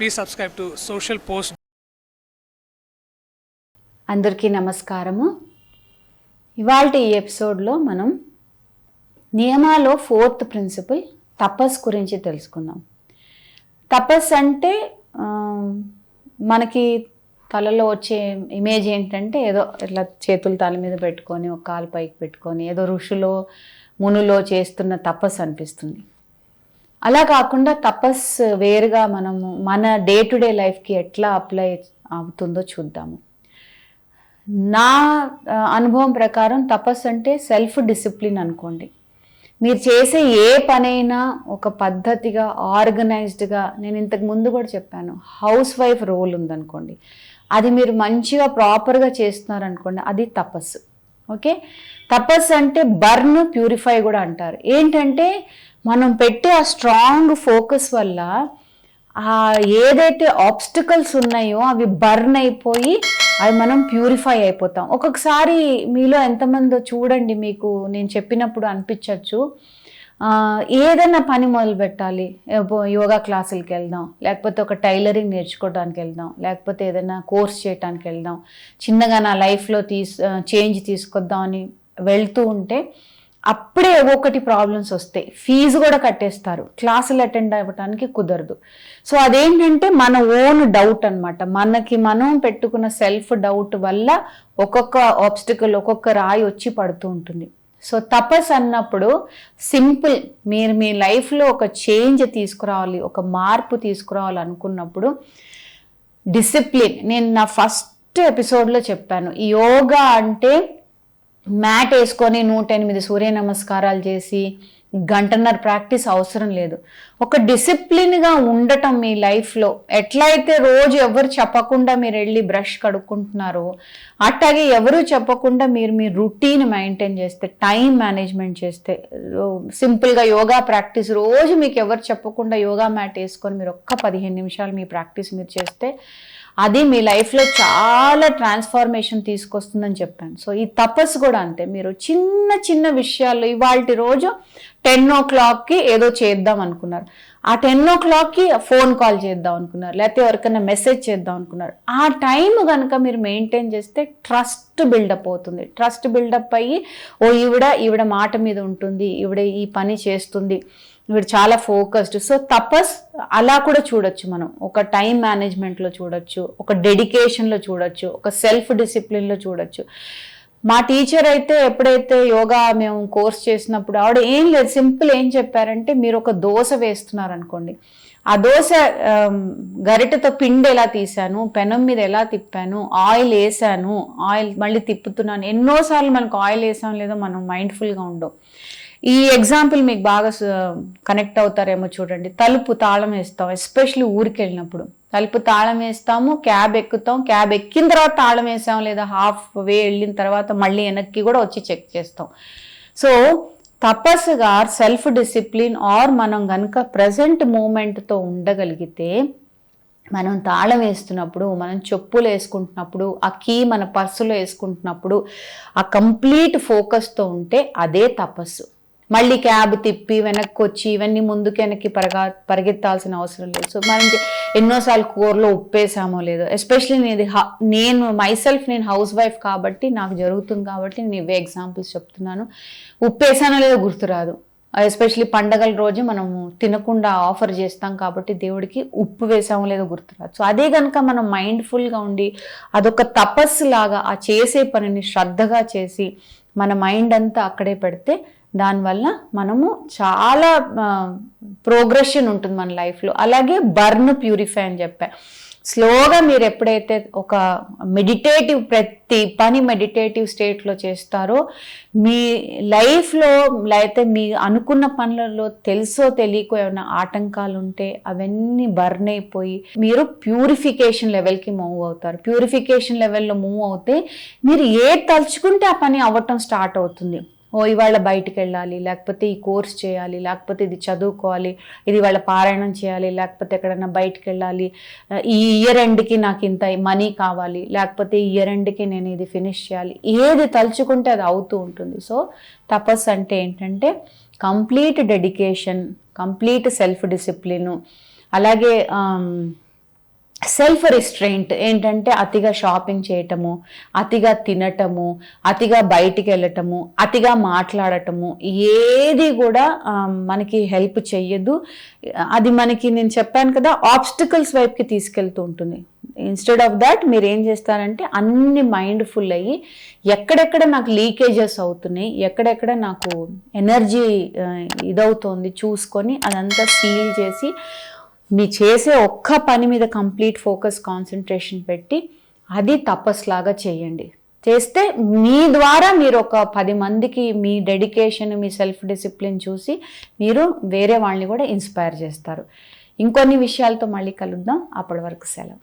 Please subscribe to Socialpost. అందరికీ నమస్కారము. ఇవాల్టి ఈ ఎపిసోడ్లో మనం నియమాలో 4th ప్రిన్సిపల్ తపస్ గురించి తెలుసుకుందాం. తపస్ అంటే మనకి తలలో వచ్చే ఇమేజ్ ఏంటంటే ఏదో ఇట్లా చేతులు తల మీద పెట్టుకొని ఒక కాలు పైకి పెట్టుకొని ఏదో ఋషులో మునులో చేస్తున్న తపస్ అనిపిస్తుంది. అలా కాకుండా తపస్ వేరుగా మనము మన డే టు డే లైఫ్కి ఎట్లా అప్లై అవుతుందో చూద్దాము. నా అనుభవం ప్రకారం తపస్సు అంటే సెల్ఫ్ డిసిప్లిన్ అనుకోండి. మీరు చేసే ఏ పనైనా ఒక పద్ధతిగా ఆర్గనైజ్డ్గా, నేను ఇంతకు ముందు కూడా చెప్పాను, హౌస్ వైఫ్ రోల్ ఉందనుకోండి, అది మీరు మంచిగా ప్రాపర్గా చేస్తున్నారనుకోండి, అది తపస్సు. ఓకే, తపస్సు అంటే బర్న్ ప్యూరిఫై కూడా అంటారు. ఏంటంటే మనం పెట్టే ఆ స్ట్రాంగ్ ఫోకస్ వల్ల ఏదైతే ఆబ్స్టికల్స్ ఉన్నాయో అవి బర్న్ అయిపోయి అవి మనం ప్యూరిఫై అయిపోతాం. ఒక్కొక్కసారి మీలో ఎంతమందో చూడండి, మీకు నేను చెప్పినప్పుడు అనిపించవచ్చు, ఏదైనా పని మొదలు పెట్టాలి, యోగా క్లాసులకి వెళ్దాం, లేకపోతే ఒక టైలరింగ్ నేర్చుకోవడానికి వెళ్దాం, లేకపోతే ఏదైనా కోర్స్ చేయడానికి వెళ్దాం, చిన్నగా నా లైఫ్లో చేంజ్ తీసుకొద్దాం అని వెళ్తూ ఉంటే అప్పుడే ఒకటి ప్రాబ్లమ్స్ వస్తాయి. ఫీజు కూడా కట్టేస్తారు, క్లాసులు అటెండ్ అవ్వడానికి కుదరదు. సో అదేంటంటే మన ఓన్ డౌట్ అనమాట. మనకి మనం పెట్టుకున్న సెల్ఫ్ డౌట్ వల్ల ఒక్కొక్క ఆబ్స్టికల్, ఒక్కొక్క రాయి వచ్చి పడుతూ ఉంటుంది. సో తపస్ అన్నప్పుడు సింపుల్, మీరు మీ లైఫ్లో ఒక చేంజ్ తీసుకురావాలి, ఒక మార్పు తీసుకురావాలి అనుకున్నప్పుడు డిసిప్లిన్. నేను నా ఫస్ట్ ఎపిసోడ్లో చెప్పాను, ఈ యోగా అంటే మ్యాట్ వేసుకొని 108 సూర్య నమస్కారాలు చేసి గంటన్నర ప్రాక్టీస్ అవసరం లేదు. ఒక డిసిప్లిన్గా ఉండటం మీ లైఫ్లో, ఎట్లయితే రోజు ఎవరు చెప్పకుండా మీరు వెళ్ళి బ్రష్ కడుక్కుంటున్నారో అట్లాగే ఎవరు చెప్పకుండా మీరు మీ రొటీన్ మెయింటైన్ చేస్తే, టైం మేనేజ్మెంట్ చేస్తే, సింపుల్గా యోగా ప్రాక్టీస్ రోజు మీకు ఎవరు చెప్పకుండా యోగా మ్యాట్ వేసుకొని మీరు ఒక్క 15 నిమిషాలు మీ ప్రాక్టీస్ మీరు చేస్తే అది మీ లైఫ్లో చాలా ట్రాన్స్ఫార్మేషన్ తీసుకొస్తుందని చెప్పాను. సో ఈ తపస్సు కూడా అంతే. మీరు చిన్న చిన్న విషయాల్లో ఇవాళ రోజు 10 o'clockకి ఏదో చేద్దాం అనుకున్నారు, ఆ 10 o'clockకి ఫోన్ కాల్ చేద్దాం అనుకున్నారు, లేకపోతే ఎవరికైనా మెసేజ్ చేద్దాం అనుకున్నారు, ఆ టైం కనుక మీరు మెయింటైన్ చేస్తే ట్రస్ట్ బిల్డప్ అవుతుంది. ట్రస్ట్ బిల్డప్ అయ్యి ఈవిడ మాట మీద ఉంటుంది, ఈవిడ ఈ పని చేస్తుంది, వీడు చాలా ఫోకస్డ్. సో తపస్ అలా కూడా చూడొచ్చు మనం. ఒక టైం మేనేజ్మెంట్లో చూడొచ్చు, ఒక డెడికేషన్లో చూడొచ్చు, ఒక సెల్ఫ్ డిసిప్లిన్లో చూడొచ్చు. మా టీచర్ అయితే ఎప్పుడైతే యోగా మేము కోర్స్ చేసినప్పుడు ఆవిడ ఏం లేదు, సింపుల్ ఏం చెప్పారంటే, మీరు ఒక దోశ వేస్తున్నారనుకోండి, ఆ దోశ గరిటెతో పిండి ఎలా తీసాను, పెనం మీద ఎలా తిప్పాను, ఆయిల్ వేసాను, ఆయిల్ మళ్ళీ తిప్పుతున్నాను, ఎన్నోసార్లు మనకు ఆయిల్ వేసాం లేదో మనం మైండ్ఫుల్గా ఉండవు. ఈ ఎగ్జాంపుల్ మీకు బాగా కనెక్ట్ అవుతారేమో చూడండి. తలుపు తాళం వేస్తాం, ఎస్పెషల్లీ ఊరికి వెళ్ళినప్పుడు తలుపు తాళం వేస్తాము, క్యాబ్ ఎక్కుతాం, క్యాబ్ ఎక్కిన తర్వాత తాళం వేసాం లేదా హాఫ్ వే వెళ్ళిన తర్వాత మళ్ళీ వెనక్కి కూడా వచ్చి చెక్ చేస్తాం. సో తపస్సుగా సెల్ఫ్ డిసిప్లిన్ ఆర్ మనం కనుక ప్రజెంట్ మూమెంట్తో ఉండగలిగితే, మనం తాళం వేస్తున్నప్పుడు, మనం చెప్పులు వేసుకుంటున్నప్పుడు, ఆ కీ మన పర్సులో వేసుకుంటున్నప్పుడు ఆ కంప్లీట్ ఫోకస్తో ఉంటే అదే తపస్సు. మళ్ళీ క్యాబ్ తిప్పి వెనక్కి వచ్చి ఇవన్నీ ముందుకు వెనక్కి పరిగెత్తాల్సిన అవసరం లేదు. సో మనం ఎన్నోసార్లు కూరలో ఉప్పేసామో లేదో, ఎస్పెషలీ నేను హౌస్ వైఫ్ కాబట్టి నాకు జరుగుతుంది కాబట్టి నేను ఇవే ఎగ్జాంపుల్స్ చెప్తున్నాను. ఉప్పేసానో లేదో గుర్తురాదు. ఎస్పెషలీ పండగల రోజు మనము తినకుండా ఆఫర్ చేస్తాం కాబట్టి దేవుడికి ఉప్పు వేసామో లేదో గుర్తురాదు. సో అదే కనుక మనం మైండ్ఫుల్గా ఉండి అదొక తపస్సు లాగా ఆ చేసే పనిని శ్రద్ధగా చేసి మన మైండ్ అంతా అక్కడే పెడితే దానివల్ల మనము చాలా ప్రోగ్రెషన్ ఉంటుంది మన లైఫ్లో. అలాగే బర్న్ ప్యూరిఫై అని చెప్పా. స్లోగా మీరు ఎప్పుడైతే ఒక ప్రతి పని మెడిటేటివ్ స్టేట్లో చేస్తారో మీ లైఫ్లో, లేకపోతే మీ అనుకున్న పనులలో తెలుసో తెలియకో ఏమైనా ఆటంకాలు ఉంటే అవన్నీ బర్న్ అయిపోయి మీరు ప్యూరిఫికేషన్ లెవెల్కి మూవ్ అవుతారు. ప్యూరిఫికేషన్ లెవెల్లో మూవ్ అవుతే మీరు ఏది తలుచుకుంటే ఆ పని అవ్వటం స్టార్ట్ అవుతుంది. ఇవాళ బయటికి వెళ్ళాలి, లేకపోతే ఈ కోర్స్ చేయాలి, లేకపోతే ఇది చదువుకోవాలి, ఇది ఇవాళ పారాయణం చేయాలి, లేకపోతే ఎక్కడైనా బయటికి వెళ్ళాలి, ఈ ఇయర్ ఎండ్కి నాకు ఇంత మనీ కావాలి, లేకపోతే ఈ ఇయర్ ఎండ్కి నేను ఇది ఫినిష్ చేయాలి, ఏది తలుచుకుంటే అది అవుతూ ఉంటుంది. సో తపస్సు అంటే ఏంటంటే complete dedication, complete self discipline, అలాగే సెల్ఫ్ రిస్ట్రెయింట్ ఏంటంటే అతిగా షాపింగ్ చేయటము, అతిగా తినటము, అతిగా బయటికి వెళ్ళటము, అతిగా మాట్లాడటము, ఏది కూడా మనకి హెల్ప్ చెయ్యదు. అది మనకి, నేను చెప్పాను కదా, ఆబ్స్టికల్స్ వైపుకి తీసుకెళ్తూ ఉంటుంది. ఇన్స్టెడ్ ఆఫ్ దాట్ మీరు ఏం చేస్తారంటే అన్ని మైండ్ఫుల్ అయ్యి ఎక్కడెక్కడ నాకు లీకేజెస్ అవుతున్నాయి, ఎక్కడెక్కడ నాకు ఎనర్జీ ఇదవుతోంది చూసుకొని అదంతా సీల్ చేసి మీ చేసే ఒక్క పని మీద కంప్లీట్ ఫోకస్ కాన్సన్ట్రేషన్ పెట్టి అది తపస్లాగా చేయండి. చేస్తే మీ ద్వారా మీరు ఒక 10 మందికి మీ డెడికేషన్, మీ సెల్ఫ్ డిసిప్లిన్ చూసి మీరు వేరే వాళ్ళని కూడా ఇన్స్పైర్ చేస్తారు. ఇంకొన్ని విషయాలతో మళ్ళీ కలుద్దాం. అప్పటి వరకు సెలవు.